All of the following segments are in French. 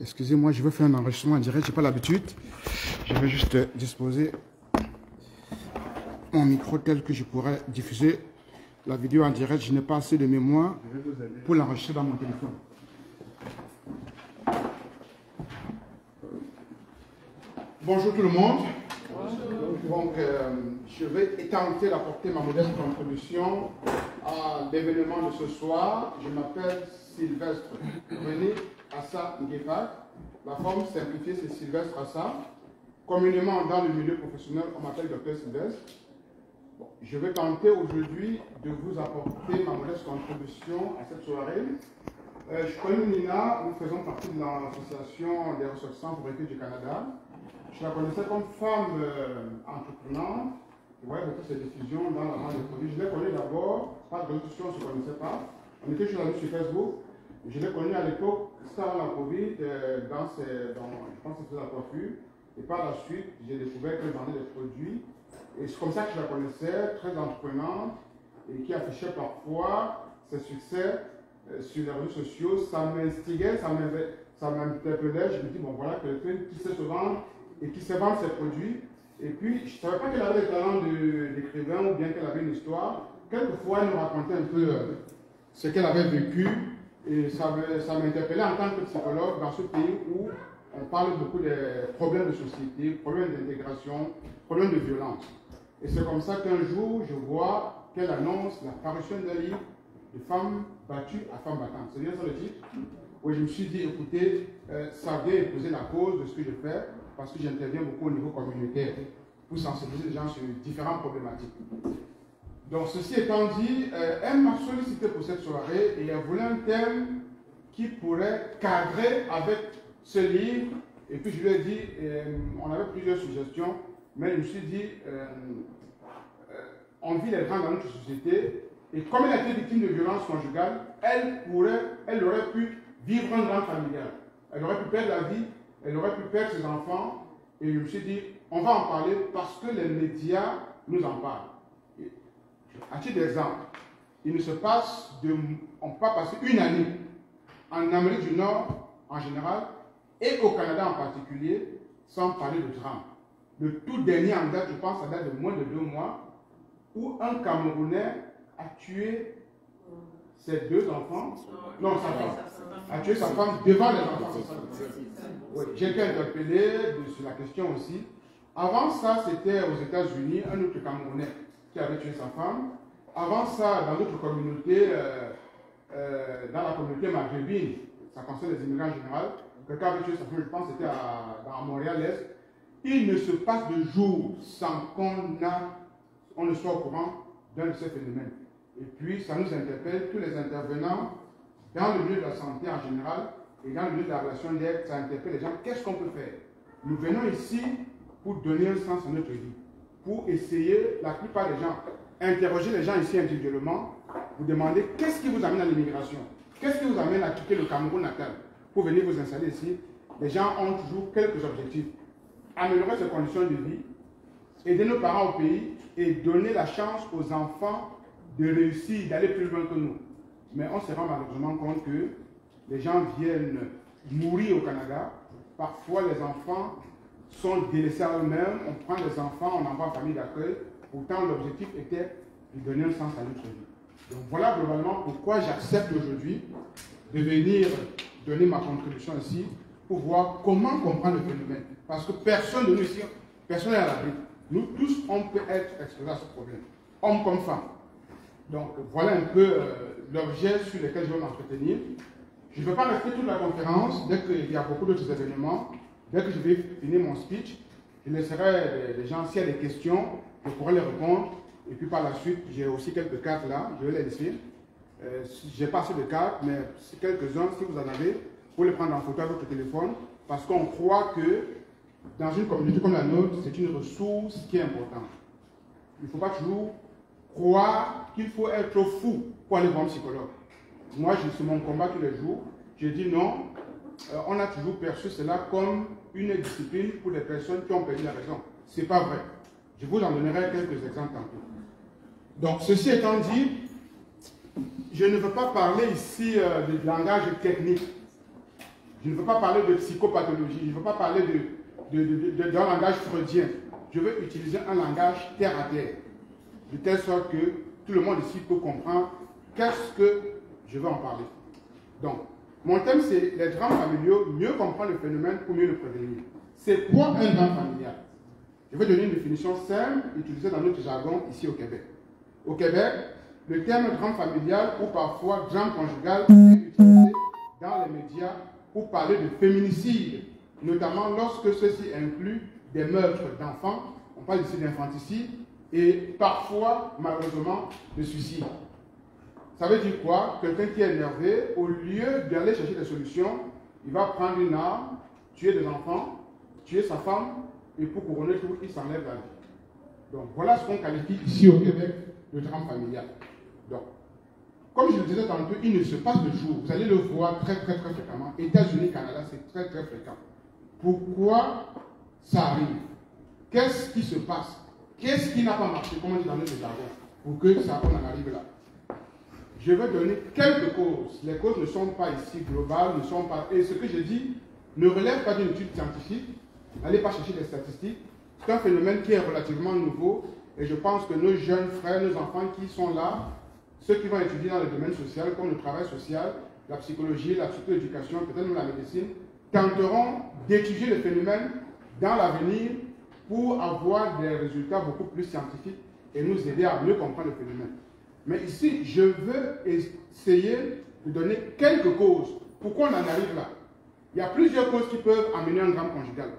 Excusez-moi, je veux faire un enregistrement en direct, je n'ai pas l'habitude. Je vais juste disposer mon micro tel que je pourrais diffuser la vidéo en direct. Je n'ai pas assez de mémoire pour l'enregistrer dans mon téléphone. Bonjour tout le monde. Donc, je vais tenter d'apporter ma modeste contribution à l'événement de ce soir. Je m'appelle Sylvestre René Assa Nguepa. La forme simplifiée, c'est Sylvestre Assa. Communément, dans le milieu professionnel, on m'appelle Dr Sylvestre. Bon, je vais tenter aujourd'hui de vous apporter ma modeste contribution à cette soirée. Je connais Nina, nous faisons partie de l'association des ressortissants pour du Canada. Je la connaissais comme femme entreprenante. Vous voyez beaucoup ces diffusions dans la main de produits. Je l'ai connue d'abord, par de discussion, on ne se connaissait pas. On était juste amis sur Facebook. Je l'ai connue à l'époque, c'était avant la Covid, je pense que c'était la coiffure. Et par la suite, j'ai découvert qu'elle vendait des produits. Et c'est comme ça que je la connaissais, très entreprenante, et qui affichait parfois ses succès sur les réseaux sociaux. Ça m'instiguait, ça m'interpellait. Je me dis, bon voilà, quelqu'un qui sait se vendre et qui sait vendre ses produits. Et puis, je ne savais pas qu'elle avait le talent d'écrivain ou bien qu'elle avait une histoire. Quelquefois, elle nous racontait un peu ce qu'elle avait vécu. Et ça m'interpellait en tant que psychologue dans ce pays où on parle beaucoup des problèmes de société, problèmes d'intégration, problèmes de violence. Et c'est comme ça qu'un jour, je vois qu'elle annonce la parution d'un livre de femmes battues à femmes battantes. C'est bien ça le titre? Oui, je me suis dit, écoutez, ça vient épouser la cause de ce que je fais, parce que j'interviens beaucoup au niveau communautaire pour sensibiliser les gens sur différentes problématiques. Donc, ceci étant dit, elle m'a sollicité pour cette soirée et elle voulait un thème qui pourrait cadrer avec ce livre. Et puis, je lui ai dit, on avait plusieurs suggestions, mais je me suis dit, on vit les drames dans notre société. Et comme elle a été victime de violences conjugales, elle aurait pu vivre un drame familial. Elle aurait pu perdre la vie, elle aurait pu perdre ses enfants. Et je me suis dit, on va en parler parce que les médias nous en parlent. À titre d'exemple, il ne se passe on peut pas passer une année en Amérique du Nord en général et au Canada en particulier sans parler de drame. Le tout dernier en date, je pense, ça date de moins de 2 mois, où un Camerounais a tué ses 2 enfants, non, sa femme, a tué sa femme devant les enfants. Oui, j'ai été interpellé sur la question aussi. Avant ça, c'était aux États-Unis, un autre Camerounais qui avait tué sa femme. Avant ça, dans d'autres communautés, dans la communauté maghrébine, ça concerne les immigrants en général, quelqu'un avait tué sa femme, je pense que c'était à Montréal-Est. Il ne se passe de jour sans qu'on ne soit au courant d'un de ces phénomènes. Et puis, ça nous interpelle, tous les intervenants, dans le milieu de la santé en général, et dans le milieu de la relation d'aide, ça interpelle les gens, qu'est-ce qu'on peut faire? Nous venons ici pour donner un sens à notre vie, pour essayer, la plupart des gens, interroger les gens ici individuellement, vous demander qu'est-ce qui vous amène à l'immigration? Qu'est-ce qui vous amène à quitter le Cameroun natal pour venir vous installer ici? Les gens ont toujours quelques objectifs. Améliorer ses conditions de vie, aider nos parents au pays et donner la chance aux enfants de réussir, d'aller plus loin que nous. Mais on se rend malheureusement compte que les gens viennent mourir au Canada. Parfois, les enfants sont délaissés à eux-mêmes. On prend les enfants, on envoie en famille d'accueil. Pourtant, l'objectif était de donner un sens à notre vie. Donc voilà globalement pourquoi j'accepte aujourd'hui de venir donner ma contribution ici pour voir comment comprendre le phénomène. Parce que personne de nous ici, personne n'est à l'abri. Nous tous, on peut être exposés à ce problème, hommes comme femmes. Donc voilà un peu l'objet sur lequel je vais m'entretenir. Je ne vais pas rester toute la conférence, dès qu'il y a beaucoup d'autres événements, dès que je vais finir mon speech, je laisserai les gens, s'il y a des questions, je pourrai les répondre. Et puis par la suite, j'ai aussi quelques cartes là, je vais les laisser. J'ai pas assez de cartes, mais quelques-uns, si vous en avez, vous les prendre en photo avec votre téléphone, parce qu'on croit que dans une communauté comme la nôtre, c'est une ressource qui est importante. Il ne faut pas toujours croire qu'il faut être fou pour aller voir un psychologue. Moi, c'est mon combat tous les jours. Je dis non, on a toujours perçu cela comme une discipline pour les personnes qui ont perdu la raison. Ce n'est pas vrai. Je vous en donnerai quelques exemples tantôt. Donc, ceci étant dit, je ne veux pas parler ici de langage technique. Je ne veux pas parler de psychopathologie, je ne veux pas parler d'un langage freudien. Je veux utiliser un langage terre à terre, de telle sorte que tout le monde ici peut comprendre qu'est-ce que je veux en parler. Donc, mon thème c'est les drames familiaux, mieux comprendre le phénomène pour mieux le prévenir. C'est quoi un drame familial? Je vais donner une définition simple utilisée dans notre jargon ici au Québec. Au Québec, le terme drame familial ou parfois drame conjugal est utilisé dans les médias pour parler de féminicide, notamment lorsque ceci inclut des meurtres d'enfants, on parle ici d'infanticide, et parfois, malheureusement, de suicide. Ça veut dire quoi? Quelqu'un qui est énervé, au lieu d'aller chercher des solutions, il va prendre une arme, tuer des enfants, tuer sa femme, et pour couronner tout, il s'enlève la vie. Donc voilà ce qu'on qualifie ici au Québec de drame familial. Donc, comme je le disais tantôt, il ne se passe de jour. Vous allez le voir très fréquemment. États-Unis, Canada, c'est très fréquent. Pourquoi ça arrive? Qu'est-ce qui se passe? Qu'est-ce qui n'a pas marché, comme on dit dans notre jargon, pour que ça on en arrive là? Je vais donner quelques causes. Les causes ne sont pas ici globales, ne sont pas. Et ce que je dis ne relève pas d'une étude scientifique. N'allez pas chercher des statistiques. C'est un phénomène qui est relativement nouveau. Et je pense que nos jeunes frères, nos enfants qui sont là, ceux qui vont étudier dans le domaine social, comme le travail social, la psychologie, la psychoéducation, peut-être même la médecine, tenteront d'étudier le phénomène dans l'avenir pour avoir des résultats beaucoup plus scientifiques et nous aider à mieux comprendre le phénomène. Mais ici, je veux essayer de donner quelques causes. Pourquoi on en arrive là? Il y a plusieurs causes qui peuvent amener un drame conjugal.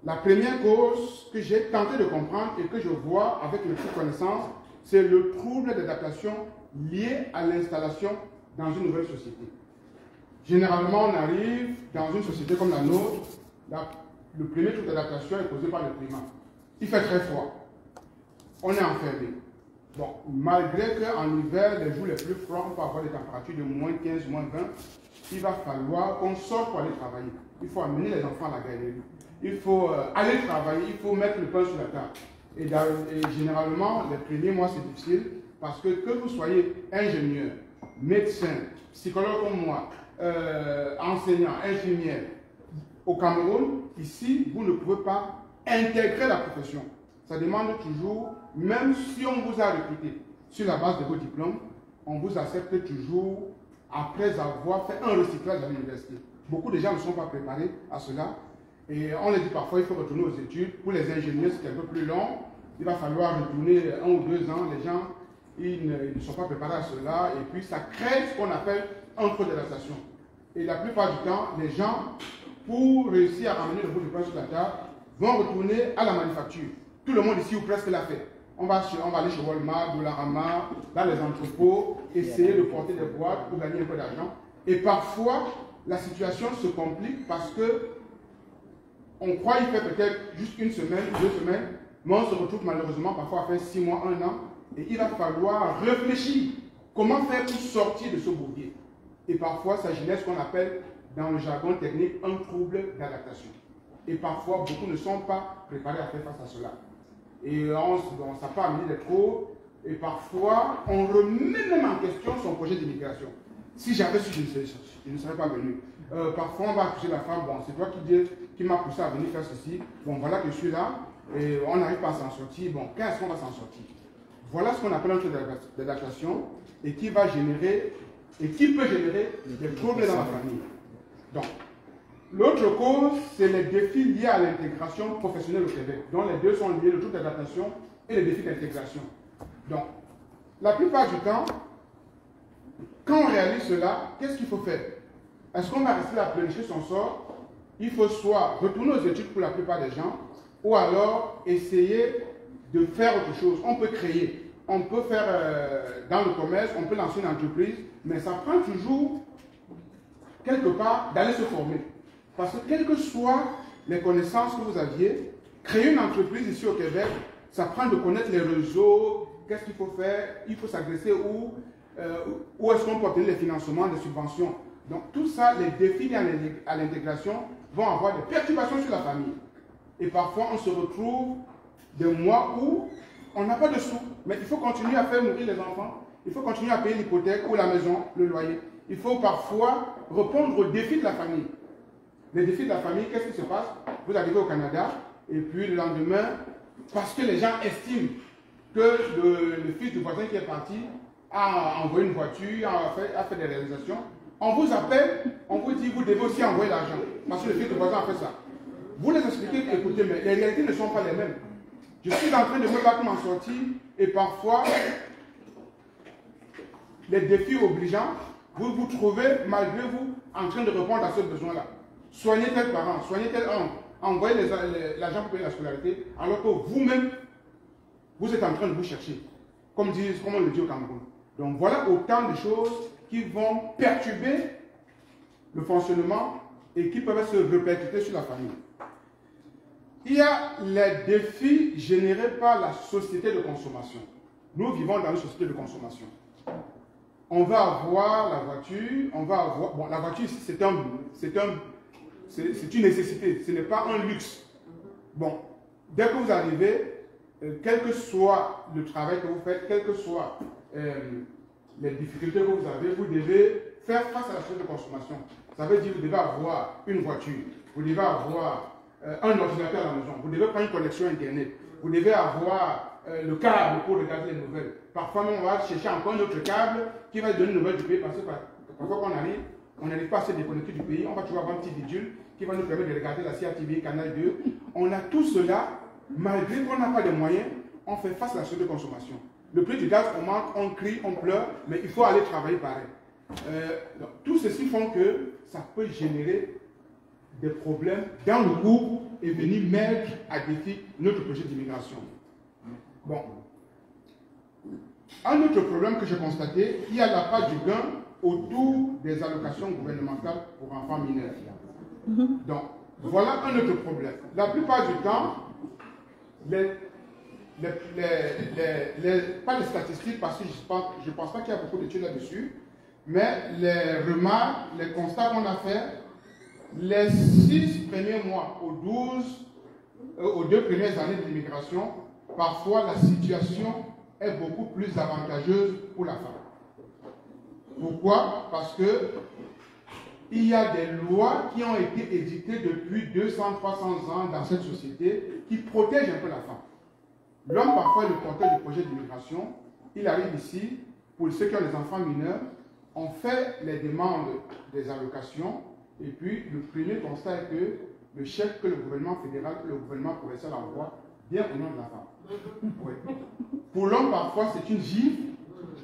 La première cause que j'ai tenté de comprendre et que je vois avec une petite connaissance, c'est le trouble d'adaptation lié à l'installation dans une nouvelle société. Généralement, on arrive dans une société comme la nôtre, le premier trouble d'adaptation est causé par le climat. Il fait très froid. On est enfermé. Bon, malgré qu'en hiver, les jours les plus froids, on peut avoir des températures de moins 15, moins 20, il va falloir qu'on sorte pour aller travailler. Il faut amener les enfants à la galerie. Il faut aller travailler, il faut mettre le pain sur la table. Et généralement, les premiers mois, c'est difficile parce que vous soyez ingénieur, médecin, psychologue comme moi, enseignant, infirmière, au Cameroun, ici, vous ne pouvez pas intégrer la profession. Ça demande toujours, même si on vous a recruté sur la base de vos diplômes, on vous accepte toujours après avoir fait un recyclage à l'université. Beaucoup de gens ne sont pas préparés à cela. Et on les dit parfois, il faut retourner aux études. Pour les ingénieurs, c'est un peu plus long. Il va falloir retourner 1 ou 2 ans. Les gens, ils ne sont pas préparés à cela. Et puis, ça crée ce qu'on appelle un creux d'adaptation. Et la plupart du temps, les gens, pour réussir à ramener le bout de pain sur la table, vont retourner à la manufacture. Tout le monde ici, ou presque, l'a fait. On va aller chez Walmart, Dollarama, dans les entrepôts, essayer de porter des boîtes pour gagner un peu d'argent. Et parfois, la situation se complique parce que on croit qu'il fait peut-être juste 1 semaine, 2 semaines, mais on se retrouve malheureusement parfois à faire 6 mois, 1 an, et il va falloir réfléchir comment faire pour sortir de ce bourbier. Et parfois, ça génère ce qu'on appelle dans le jargon technique un trouble d'adaptation. Et parfois, beaucoup ne sont pas préparés à faire face à cela. Et ça peut amener des troubles, et parfois, on remet même en question son projet d'immigration. Si j'avais su, je ne serais pas venu. Parfois, on va accuser la femme, bon, c'est toi qui m'as poussé à venir faire ceci, bon, voilà que je suis là, et on n'arrive pas à s'en sortir, bon, qu'est-ce qu'on va s'en sortir? Voilà ce qu'on appelle un truc d'adaptation, et qui va générer, et qui peut générer des troubles dans la famille. Donc, l'autre cause, c'est les défis liés à l'intégration professionnelle au Québec. Donc, les deux sont liés, le trouble d'adaptation et les défis d'intégration. Donc, la plupart du temps, quand on réalise cela, qu'est-ce qu'il faut faire? Est-ce qu'on va rester à planifier son sort? Il faut soit retourner aux études pour la plupart des gens, ou alors essayer de faire autre chose. On peut créer, on peut faire dans le commerce, on peut lancer une entreprise, mais ça prend toujours quelque part d'aller se former. Parce que quelles que soient les connaissances que vous aviez, créer une entreprise ici au Québec, ça prend de connaître les réseaux, qu'est-ce qu'il faut faire, il faut s'adresser où est-ce qu'on peut obtenir les financements, des subventions. Donc tout ça, les défis à l'intégration vont avoir des perturbations sur la famille. Et parfois, on se retrouve des mois où on n'a pas de sous, mais il faut continuer à faire nourrir les enfants, il faut continuer à payer l'hypothèque ou la maison, le loyer. Il faut parfois répondre aux défis de la famille. Les défis de la famille, qu'est-ce qui se passe? Vous arrivez au Canada, et puis le lendemain, parce que les gens estiment que le fils du voisin qui est parti a envoyé une voiture, a fait des réalisations, on vous appelle, on vous dit, vous devez aussi envoyer l'argent, parce que le fils du voisin a fait ça. Vous les expliquez, écoutez, mais les réalités ne sont pas les mêmes. Je suis en train de me battre m'en sortir, et parfois, les défis obligeants, vous vous trouvez, malgré vous, en train de répondre à ce besoin-là. Soignez tel parent, soignez tel homme, envoyez l'argent pour payer la scolarité, alors que vous-même, vous êtes en train de vous chercher, comme on le dit au Cameroun. Donc voilà autant de choses qui vont perturber le fonctionnement et qui peuvent se répercuter sur la famille. Il y a les défis générés par la société de consommation. Nous vivons dans une société de consommation. On va avoir la voiture, on va avoir... Bon, la voiture ici, c'est une nécessité, ce n'est pas un luxe. Bon, dès que vous arrivez, quel que soit le travail que vous faites, quelles que soient les difficultés que vous avez, vous devez faire face à la société de consommation. Ça veut dire que vous devez avoir une voiture, vous devez avoir un ordinateur à la maison, vous devez prendre une connexion Internet, vous devez avoir le câble pour regarder les nouvelles. Parfois, on va chercher encore un autre câble qui va donner une nouvelle du pays parce que parfois, quand on n'arrive pas à se déconnecter du pays, on va toujours avoir un petit bidule qui va nous permettre de regarder la CATV, Canal 2. On a tout cela, malgré qu'on n'a pas de moyens, on fait face à la société de consommation. Le prix du gaz augmente, on crie, on pleure, mais il faut aller travailler pareil. Tout ceci font que ça peut générer des problèmes dans le groupe et venir mettre à défi notre projet d'immigration. Bon. Un autre problème que j'ai constaté, il y a la part du gain autour des allocations gouvernementales pour enfants mineurs. Donc, voilà un autre problème. La plupart du temps, pas les statistiques, parce que je ne pense pas qu'il y a beaucoup d'études là-dessus, mais les remarques, les constats qu'on a faits, les 6 premiers mois aux 2 premières années de l'immigration, parfois la situation est beaucoup plus avantageuse pour la femme. Pourquoi? Parce que il y a des lois qui ont été édictées depuis 200-300 ans dans cette société qui protègent un peu la femme. L'homme, parfois, est le porteur du projet d'immigration. Il arrive ici, pour ceux qui ont des enfants mineurs, on fait les demandes des allocations, et puis le premier constat est que le chèque que le gouvernement fédéral, que le gouvernement provincial envoie, vient au nom de la femme. Oui. Pour l'homme, parfois, c'est une gifle,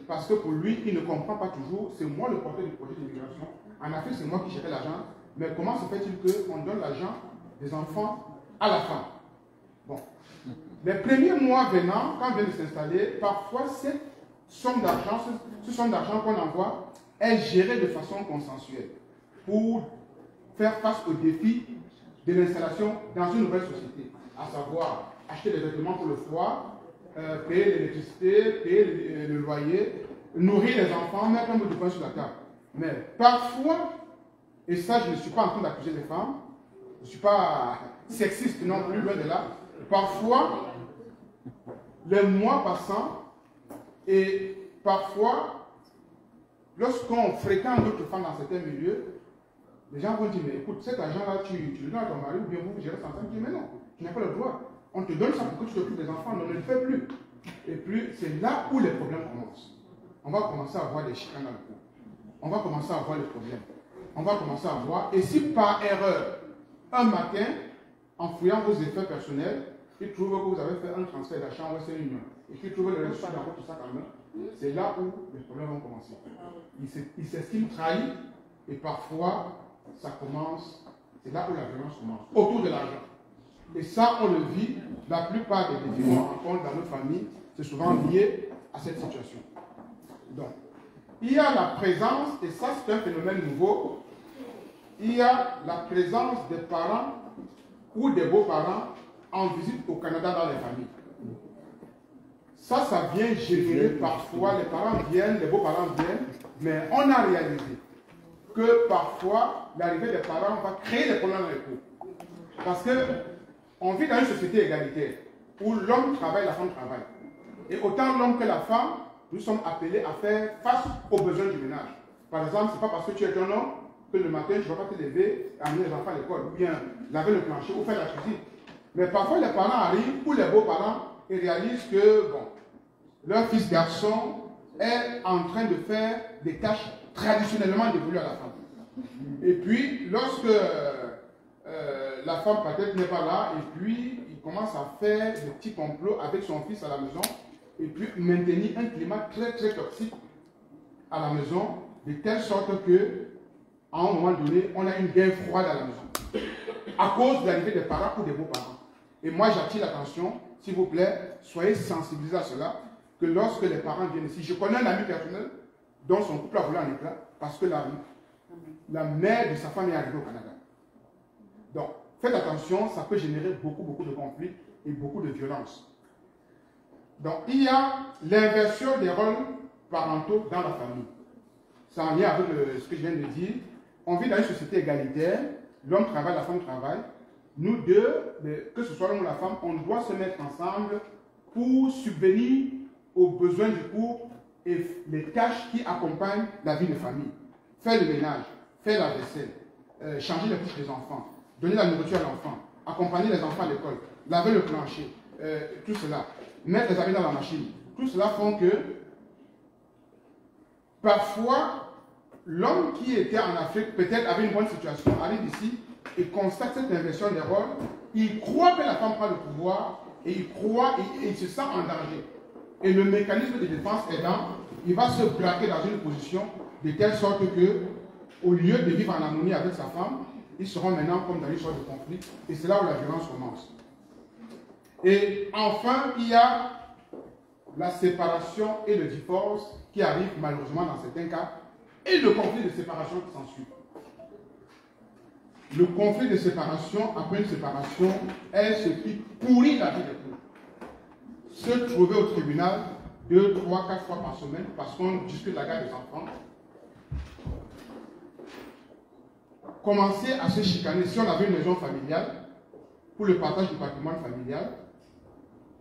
parce que pour lui, il ne comprend pas toujours, c'est moi le porteur du projet d'immigration. En Afrique, c'est moi qui gérais l'argent, mais comment se fait-il qu'on donne l'argent des enfants à la femme? Bon. Les premiers mois venant, quand on vient de s'installer, parfois cette somme d'argent, ce somme d'argent qu'on envoie, est gérée de façon consensuelle pour faire face aux défis de l'installation dans une nouvelle société, à savoir acheter des vêtements pour le froid, payer l'électricité, payer le loyer, nourrir les enfants, mettre un bout de pain sur la table. Mais parfois, et ça je ne suis pas en train d'accuser les femmes, je ne suis pas sexiste non plus, loin de là, parfois, les mois passant, et parfois, lorsqu'on fréquente d'autres femmes dans certains milieux, les gens vont dire, mais écoute, cet argent-là, tu le donnes à ton mari ou bien vous gérez ça ensemble. Tu dis, mais non, tu n'as pas le droit. On te donne ça pour que tu t'occupes des enfants, on ne le fait plus. Et puis, c'est là où les problèmes commencent. On va commencer à avoir des chicanes dans le coup. On va commencer à avoir les problèmes. On va commencer à voir, et si par erreur, un matin, en fouillant vos effets personnels, ils trouvent que vous avez fait un transfert d'achat en Western Union, et qu'ils trouvent le reçu dans votre sac à main, c'est là où les problèmes vont commencer. Ils s'estiment trahis, et parfois, ça commence, c'est là où la violence commence, autour de l'argent. Et ça, on le vit, la plupart des défis qu'on rencontre dans nos familles, c'est souvent lié à cette situation. Donc, il y a la présence, et ça c'est un phénomène nouveau, il y a la présence des parents ou des beaux-parents en visite au Canada dans les familles. Ça vient générer parfois, les parents viennent, les beaux-parents viennent, mais on a réalisé que parfois, l'arrivée des parents va créer des problèmes dans les couples. Parce qu'on vit dans une société égalitaire, où l'homme travaille, la femme travaille. Et autant l'homme que la femme, nous sommes appelés à faire face aux besoins du ménage. Par exemple, ce n'est pas parce que tu es un homme que le matin, tu ne vas pas te lever et amener les enfants à l'école, ou bien laver le plancher ou faire la cuisine. Mais parfois, les parents arrivent, ou les beaux-parents, et réalisent que, bon, leur fils garçon est en train de faire des tâches traditionnellement dévolues à la femme. Et puis, lorsque la femme peut-être n'est pas là, et puis il commence à faire des petits complots avec son fils à la maison, et puis maintenir un climat très très toxique à la maison, de telle sorte que, à un moment donné, on a une guerre froide à la maison, à cause de l'arrivée des parents ou des beaux-parents. Et moi, j'attire l'attention, s'il vous plaît, soyez sensibilisés à cela, que lorsque les parents viennent ici, je connais un ami personnel dont son couple a volé en éclat parce que la mère de sa femme est arrivée au Canada. Donc, faites attention, ça peut générer beaucoup de conflits et beaucoup de violence. Donc, il y a l'inversion des rôles parentaux dans la famille. Ça en lien avec ce que je viens de dire. On vit dans une société égalitaire, l'homme travaille, la femme travaille. Nous deux, que ce soit l'homme ou la femme, on doit se mettre ensemble pour subvenir aux besoins du couple et les tâches qui accompagnent la vie de famille. Faire le ménage, faire la vaisselle, changer les couches des enfants, donner la nourriture à l'enfant, accompagner les enfants à l'école, laver le plancher, tout cela, mettre les habits dans la machine. Tout cela font que parfois, l'homme qui était en Afrique, peut-être avait une bonne situation, arrive ici et constate cette inversion des rôles. Il croit que la femme prend le pouvoir et il croit et il se sent en danger. Et le mécanisme de défense aidant, il va se braquer dans une position de telle sorte que, au lieu de vivre en harmonie avec sa femme, ils seront maintenant comme dans une sorte de conflit. Et c'est là où la violence commence. Et enfin, il y a la séparation et le divorce qui arrivent malheureusement dans certains cas, et le conflit de séparation qui s'ensuit. Le conflit de séparation, après une séparation, est ce qui pourrit la vie des couples. Se trouver au tribunal 2, 3, 4 fois par semaine parce qu'on discute la garde des enfants. Commencer à se chicaner si on avait une maison familiale pour le partage du patrimoine familial.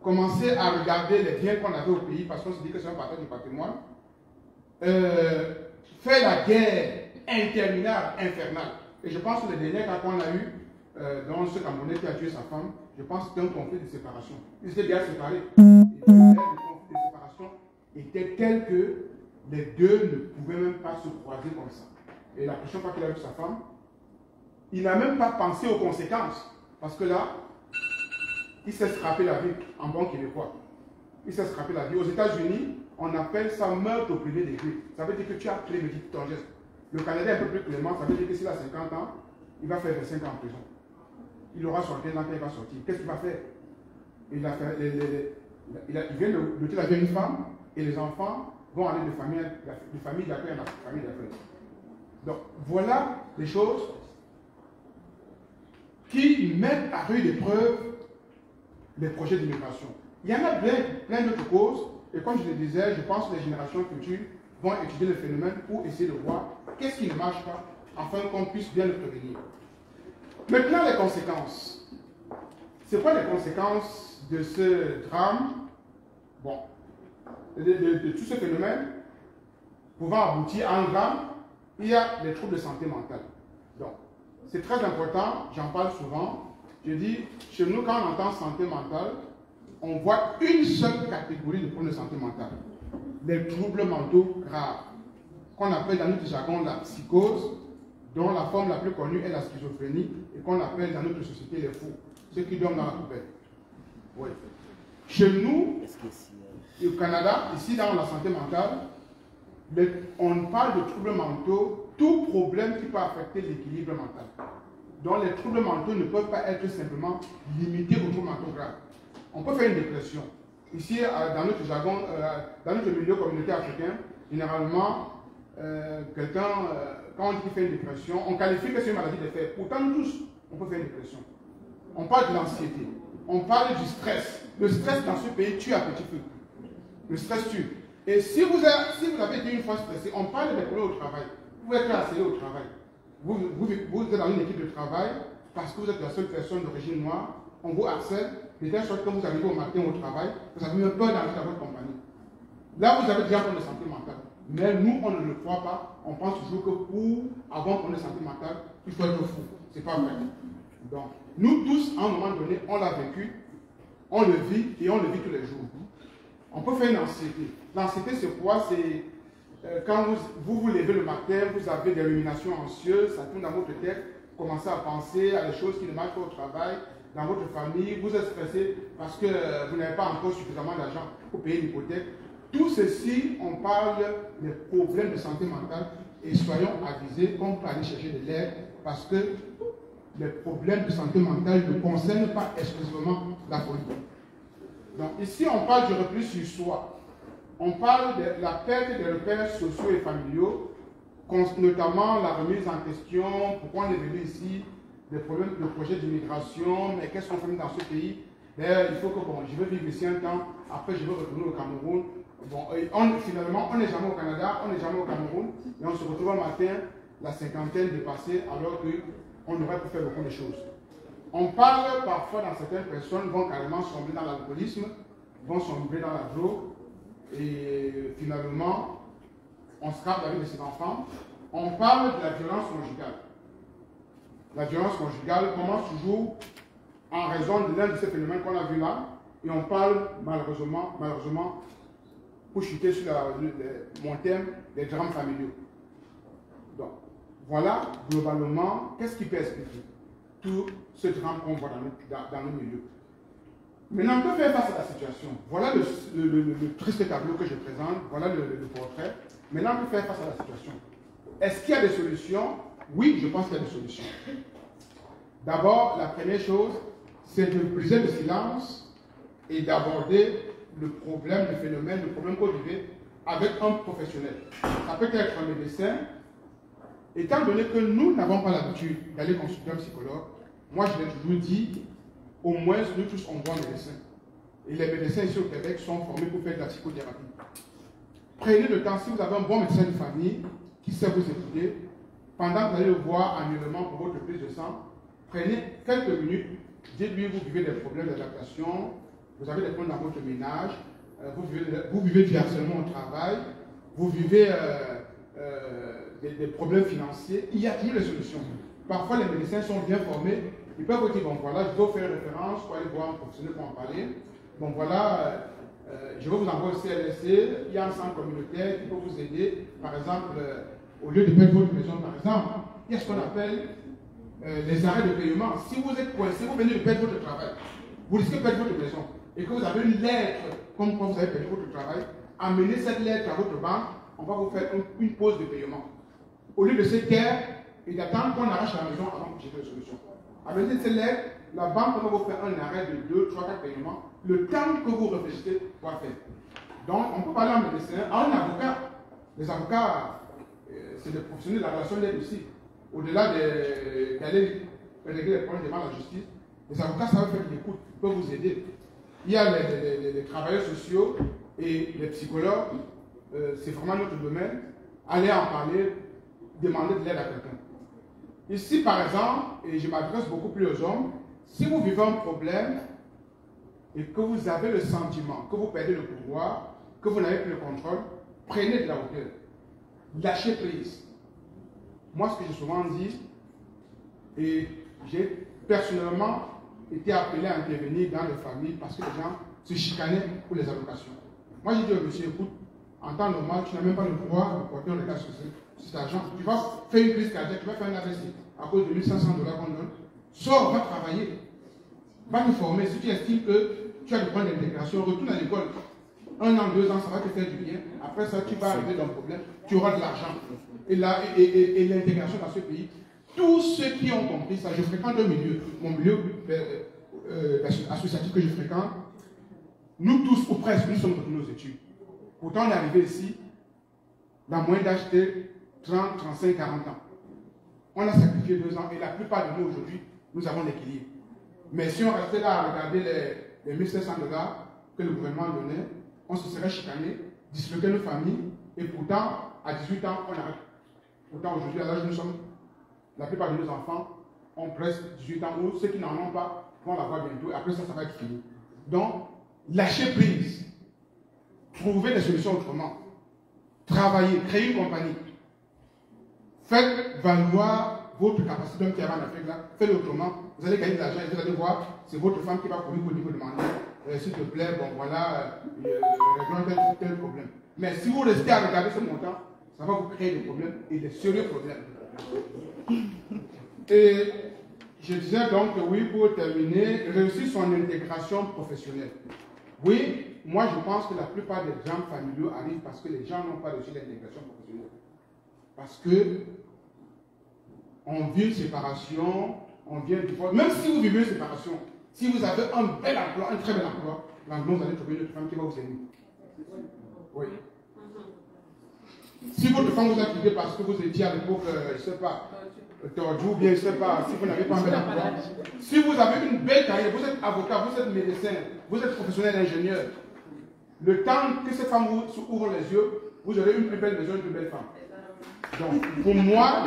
Commencer à regarder les biens qu'on avait au pays parce qu'on se dit que c'est un partage du patrimoine. Faire la guerre interminable, infernale. Et je pense que le dernier cas qu'on a eu dans ce Camerounais qui a tué sa femme, je pense que c'était un conflit de séparation. Ils étaient bien séparés. Et le conflit de séparation était tel que les deux ne pouvaient même pas se croiser comme ça. Et la prochaine fois qu'il a vu sa femme, il n'a même pas pensé aux conséquences. Parce que là, il s'est scrapé la vie en bon québécois. Il s'est scrapé la vie. Aux États-Unis, on appelle ça meurtre au premier degré. Ça veut dire que tu as prémédité ton geste. Le Canada est un peu plus clément, ça veut dire que s'il a 50 ans, il va faire 25 ans en prison. Il aura 75 ans quand il va sortir. Qu'est-ce qu'il va faire? Il vient de jeter la vie à une femme et les enfants vont aller de famille d'accueil à famille d'accueil. Donc voilà des choses qui mettent à rude épreuve les projets d'immigration. Il y en a plein d'autres causes, et comme je le disais, je pense que les générations futures vont étudier le phénomène pour essayer de voir qu'est-ce qui ne marche pas, afin qu'on puisse bien le prévenir. Maintenant, les conséquences. C'est quoi les conséquences de ce drame? Bon, de tout ce phénomène pouvant aboutir à un drame, il y a les troubles de santé mentale. Donc, c'est très important, j'en parle souvent. Je dis, chez nous, quand on entend santé mentale, on voit une seule catégorie de problèmes de santé mentale. Les troubles mentaux graves, qu'on appelle dans notre jargon la psychose, dont la forme la plus connue est la schizophrénie, et qu'on appelle dans notre société les fous, ceux qui dorment dans la poubelle. Oui. Chez nous, au Canada, ici dans la santé mentale, on parle de troubles mentaux, tout problème qui peut affecter l'équilibre mental. Donc les troubles mentaux ne peuvent pas être simplement limités aux troubles mentaux graves. On peut faire une dépression. Ici, dans notre jargon, dans notre milieu communautaire africain, généralement, quelqu'un, quand on dit qu'il fait une dépression, on qualifie que c'est une maladie de fer. Pourtant, nous tous, on peut faire une dépression. On parle de l'anxiété. On parle du stress. Le stress dans ce pays tue à petit feu. Le stress tue. Et si vous avez été une fois stressé, on parle des problèmes au travail. Vous pouvez être harcelé au travail. Vous êtes dans une équipe de travail parce que vous êtes la seule personne d'origine noire. On vous harcèle, de telle sorte que vous arrivez au matin au travail, vous avez même peur d'entrer dans votre compagnie. Là, vous avez déjà un problème de santé mentale. Mais nous, on ne le croit pas. On pense toujours que pour avoir un problème de santé mentale, il faut être fou. Ce n'est pas vrai. Donc, nous tous, à un moment donné, on l'a vécu, on le vit et on le vit tous les jours. On peut faire une anxiété. L'anxiété, c'est quoi? C'est quand vous levez le matin, vous avez des ruminations anxieuses, ça tourne dans votre tête, vous commencez à penser à des choses qui ne marchent pas au travail, dans votre famille, vous êtes stressé parce que vous n'avez pas encore suffisamment d'argent pour payer l'hypothèque. Tout ceci, on parle des problèmes de santé mentale et soyons avisés qu'on peut aller chercher de l'aide parce que les problèmes de santé mentale ne concernent pas exclusivement la folie. Donc ici, on parle du repli sur soi. On parle de la perte des repères sociaux et familiaux, notamment la remise en question, pourquoi on est venu ici, des problèmes de projet d'immigration, mais qu'est-ce qu'on fait dans ce pays? D'ailleurs, il faut que, bon, je veux vivre ici un temps, après je veux retourner au Cameroun. Bon, finalement, on n'est jamais au Canada, on n'est jamais au Cameroun, et on se retrouve un matin, la cinquantaine dépassée, alors qu'on aurait pu faire beaucoup de choses. On parle parfois dans certaines personnes vont carrément sombrer dans l'alcoolisme, vont sombrer dans la drogue, et finalement, on se capte avec ses enfants. On parle de la violence conjugale. La violence conjugale commence toujours en raison de l'un de ces phénomènes qu'on a vu là, et on parle malheureusement pour chuter sur mon thème, des drames familiaux. Donc, voilà globalement, qu'est-ce qui peut expliquer tout ce drame qu'on voit dans nos milieux. Maintenant, que faire face à la situation? Voilà le triste tableau que je présente, voilà le portrait. Maintenant, que faire face à la situation? Est-ce qu'il y a des solutions? Oui, je pense qu'il y a des solutions. D'abord, la première chose, c'est de briser le silence et d'aborder le problème, le phénomène, le problème qu'on vivait avec un professionnel. Ça peut être un médecin. Étant donné que nous n'avons pas l'habitude d'aller consulter un psychologue, moi je l'ai toujours dit, au moins nous tous on voit un médecin. Et les médecins ici au Québec sont formés pour faire de la psychothérapie. Prenez le temps, si vous avez un bon médecin de famille qui sait vous écouter, pendant que vous allez le voir annuellement pour votre prise de sang, prenez quelques minutes, dites-lui vous vivez des problèmes d'adaptation, vous avez des problèmes dans votre ménage, vous vivez du harcèlement au travail, vous vivez des problèmes financiers, il y a toujours des solutions. Parfois les médecins sont bien formés, ils peuvent vous dire, bon voilà, je dois faire référence pour aller voir un professionnel pour en parler. Bon voilà, je vais vous envoyer au CLSC, il y a un centre communautaire qui peut vous aider. Par exemple, au lieu de perdre votre maison, par exemple, il y a ce qu'on appelle les arrêts de paiement. Si vous êtes coincé, vous venez de perdre votre travail, vous risquez de perdre votre maison, et que vous avez une lettre comme quoi vous avez perdu votre travail, amenez cette lettre à votre banque, on va vous faire une pause de paiement. Au lieu de se taire et d'attendre qu'on arrache la maison avant que j'ai une solution. Amenez cette lettre, la banque va vous faire un arrêt de 2, 3, 4 paiements, le temps que vous réfléchissez quoi faire. Donc, on peut parler à un médecin, à un avocat. Les avocats, c'est des professionnels de la relation d'aide aussi. Au-delà d'aller régler les problèmes devant la justice, les avocats savent faire de l'écoute, ils peuvent vous aider. Il y a les travailleurs sociaux et les psychologues, c'est vraiment notre domaine. Allez en parler, demandez de l'aide à quelqu'un. Ici, par exemple, et je m'adresse beaucoup plus aux hommes, si vous vivez un problème et que vous avez le sentiment que vous perdez le pouvoir, que vous n'avez plus le contrôle, prenez de la hauteur. Lâchez prise. Moi, ce que j'ai souvent dit, et j'ai personnellement été appelé à intervenir dans les familles parce que les gens se chicanaient pour les allocations. Moi, j'ai dit au monsieur, écoute, en temps normal, tu n'as même pas le pouvoir de porter un regard sur cet argent. Tu vas faire une crise cardiaque, tu vas faire un AVC à cause de 1 500 $ qu'on donne. Sors, va travailler. Va te former. Si tu estimes que tu as des points d'intégration, retourne à l'école. 1 an, 2 ans, ça va te faire du bien. Après ça, tu vas arriver dans le problème. Tu auras de l'argent. Et l'intégration dans ce pays. Tous ceux qui ont compris ça, je fréquente un milieu, mon milieu associatif que je fréquente, nous tous, ou presque, nous sommes retournés aux études. Pourtant, on est arrivé ici, la moyenne d'âge était 30, 35, 40 ans. On a sacrifié 2 ans et la plupart de nous aujourd'hui, nous avons l'équilibre. Mais si on restait là à regarder les 1 500 $ que le gouvernement donnait, on se serait chicané, disloqué nos familles et pourtant, à 18 ans, on arrête. Pourtant, aujourd'hui, à l'âge où nous sommes, la plupart de nos enfants ont presque 18 ans ou ceux qui n'en ont pas vont l'avoir bientôt et après ça, ça va être fini. Donc, lâchez prise. Trouvez des solutions autrement. Travaillez, créez une compagnie. Faites valoir votre capacité, comme qui avait en Afrique là. Faites-le autrement. Vous allez gagner de l'argent et vous allez voir, c'est votre femme qui va courir pour vous demander s'il te plaît, bon voilà, réglons tel problème. Mais si vous restez à regarder ce montant, ça va vous créer des problèmes et des sérieux problèmes. Et je disais donc que oui, pour terminer, réussir son intégration professionnelle. Oui, moi je pense que la plupart des drames familiaux arrivent parce que les gens n'ont pas réussi l'intégration professionnelle. Parce que on vit une séparation, on vient du divorce. Même si vous vivez une séparation, si vous avez un bel emploi, un très bel emploi, vous allez trouver une autre femme qui va vous aimer. Oui. Si votre femme vous a quitté parce que vous étiez à l'époque, je ne sais pas, tordu ou bien, je ne sais pas, si vous n'avez pas un bel emploi. Si vous avez une belle carrière, vous êtes avocat, vous êtes médecin, vous êtes professionnel ingénieur, le temps que cette femme vous ouvre les yeux, vous aurez une plus belle maison, une plus belle femme. Donc, pour moi,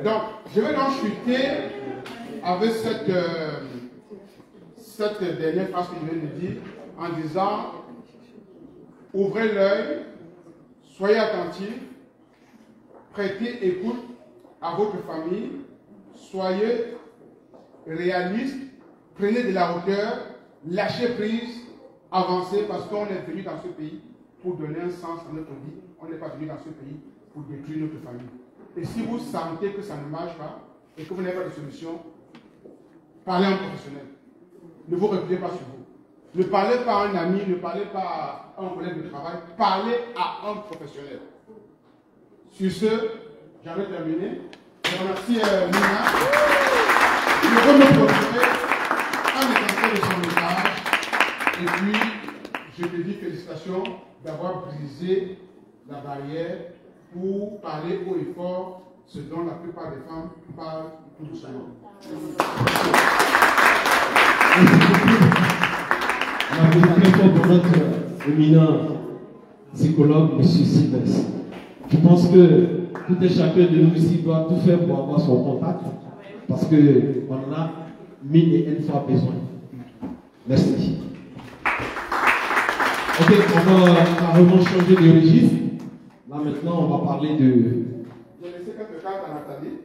donc, je vais donc chuter avec cette dernière phrase que je viens de dire, en disant, ouvrez l'œil, soyez attentifs, prêtez écoute à votre famille, soyez réalistes, prenez de la hauteur, lâchez prise, avancez, parce qu'on est venu dans ce pays pour donner un sens à notre vie. On n'est pas venu dans ce pays pour détruire notre famille. Et si vous sentez que ça ne marche pas et que vous n'avez pas de solution, parlez à un professionnel. Ne vous repliez pas sur vous. Ne parlez pas à un ami, ne parlez pas à un collègue de travail, parlez à un professionnel. Sur ce, j'avais terminé. Je remercie Nina. Je veux me proposer un extrait de son message. Et puis, je te dis félicitations d'avoir brisé la barrière pour parler haut et fort ce dont la plupart des femmes parlent tout doucement. On a très fort pour notre éminent psychologue, M. Sylvestre. Je pense que tout et chacun de nous ici doit tout faire pour avoir son contact, parce qu'on en a mille et une fois besoin. Merci. Ok, on va carrément changer de registre. Là maintenant, on va parler de... Je vais laisser quelques cartes à Nathalie.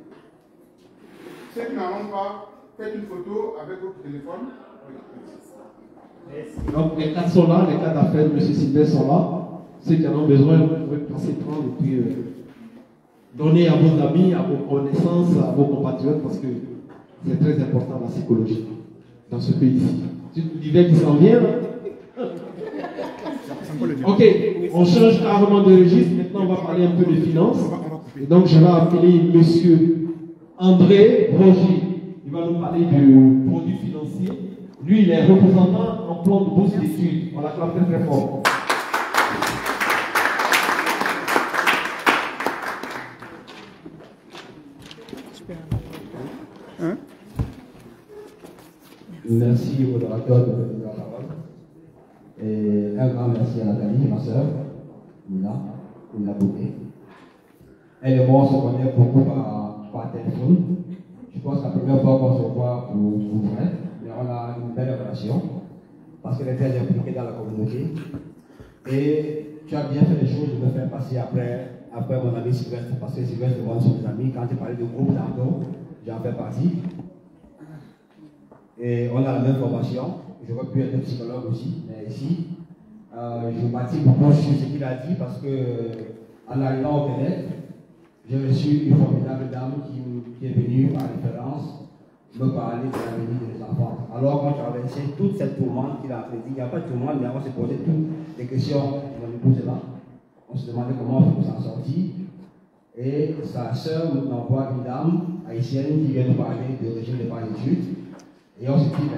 Ceux qui n'en ont pas, faites une photo avec votre téléphone. Donc les cartes sont là, les cartes d'affaires de M. Sylvestre sont là. Ceux qui en ont besoin, vous pouvez passer prendre et puis donner à vos amis, à vos connaissances, à vos compatriotes, parce que c'est très important la psychologie dans ce pays-ci. C'est l'hiver qui s'en vient. Ok, on change carrément de registre. Maintenant, on va parler un peu de finances. Et donc, je vais appeler M. André Roger. Il va nous parler du produit financier. Lui, il est représentant en plan de bourse d'études. On l'acclame très très fort. Merci au modérateur de la parole. Et un grand merci à Nathalie, ma soeur, Nina Bouquet. Elle et moi, on se connaît beaucoup par téléphone. Je pense que la première fois qu'on se voit pour vrai, mais on a une belle relation parce qu'elle est très impliquée dans la communauté. Et tu as bien fait les choses de me faire passer après mon ami Sylvestre, parce que Sylvestre et moi sommes des amis. Quand tu parlais de groupe tantôt, j'en fais partie. Et on a la même formation. J'aurais pu être psychologue aussi, mais ici, je bâtis beaucoup sur ce qu'il a dit parce que, en arrivant au Québec, j'ai reçu une formidable dame qui est venue par référence me parler de l'avenir des enfants. Alors, quand tu traversé toute cette tourmente qu'il a dit, il n'y a pas de tourmente, mais on s'est posé toutes les questions. Mon épouse est là. On se demandait comment on peut s'en sortir. Et sa sœur nous envoie une dame haïtienne qui vient nous parler du régime de d'études. Et on se dit,